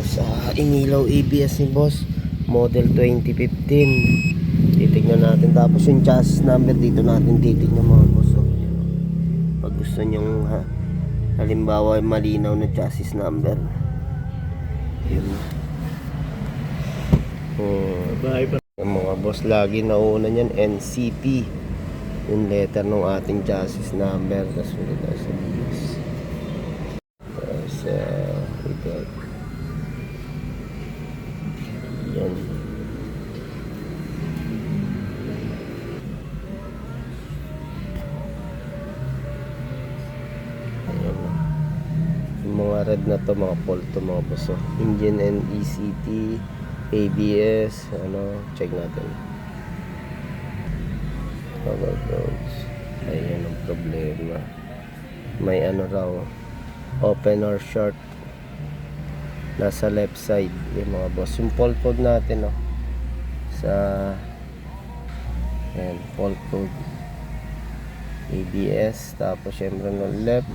boss, inilaw ABS ni boss, model 2015. Titignan natin, tapos yung chassis number dito natin titignan mga boss. Pag gusto nyong halimbawa malinaw na chassis number, yun. Yung mga boss, lagi nauna nyan NCP, yung letter ng ating chassis number. Tapos ulit tayo sa BS. Tapos ito, yan. Ayan. Yung mga red na to, mga pole to mga boss. Engine and ECT, ABS, check natin. Power roads. Ayan ang problema. May raw, open or short nasa left side yung mga boss. Yung fault code natin sa ayan, fault code ABS, tapos syempre no left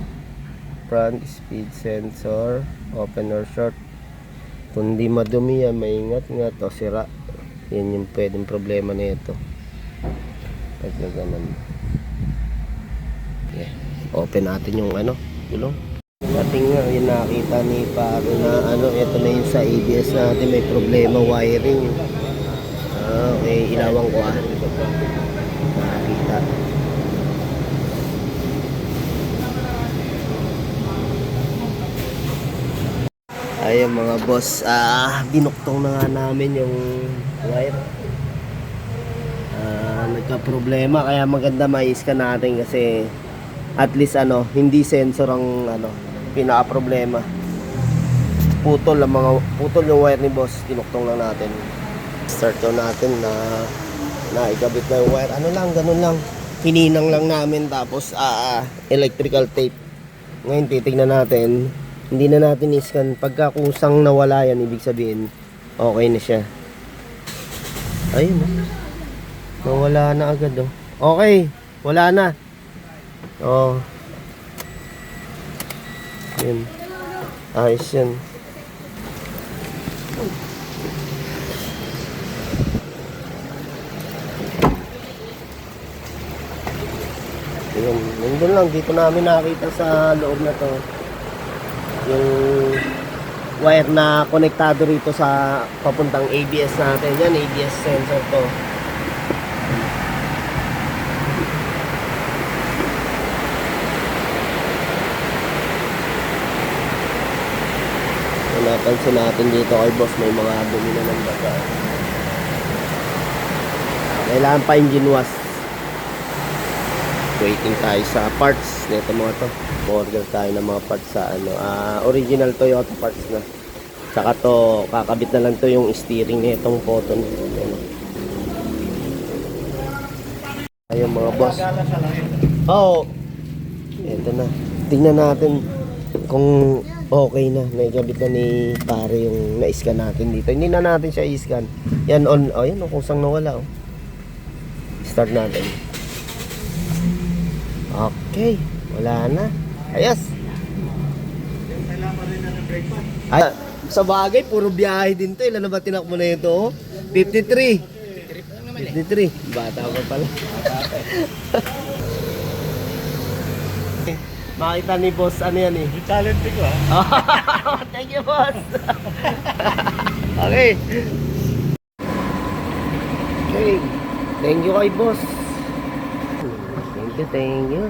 front speed sensor, open or short. Kung di madumi yan, maingat-ngat o sira, yan yung pwedeng problema nito. Pag na ganun, okay. Open natin yung gulong. Ating nga yung nakita ni Paro na ito na yung sa ABS natin, may problema wiring. Okay, ilawan ko nakita. Ayun mga boss, binuktong na nga namin yung wire. Nagka-problema, kaya maganda ma-scan natin kasi at least hindi sensor ang pinaka-problema. Putol yung wire ni boss, binuktong lang natin. Start down natin na ikabit na yung wire. Ganun lang. Hininang lang namin, tapos electrical tape. Ngayon titignan natin. Hindi na natin i-scan. Pagka kusang nawala yan, ibig sabihin okay na siya. Ayun, nawala na agad Okay, wala na. Yun, ayos yan. Yun, nandun lang, dito namin nakita sa loob na to yung wire na konektado rito sa papuntang ABS natin. Yan, ABS sensor to. Napansin natin dito kay boss, may mga dumi na ng baga. Kailangan pa engine wash. Waiting tayo sa parts nito mga to. Order tayo ng mga parts sa original Toyota parts na. Saka to, kakabit na lang to yung steering nitong Photon. Ayun mga boss. Ito na. Tingnan natin kung okay na. Naikabit na ni pare yung na-scan natin dito. Hindi na natin siya i-scan. Yan on. Yan kusang nawala. Start natin. Okay. Wala na. Ayos. Ay, sa bagay, puro biyahe din to. Ilan na ba tinakbo na ito? 53. 53. Bata pa pala. Makita ni boss, yan Yung talent ko Thank you boss. Okay. Okay. Thank you kay boss. Thank you.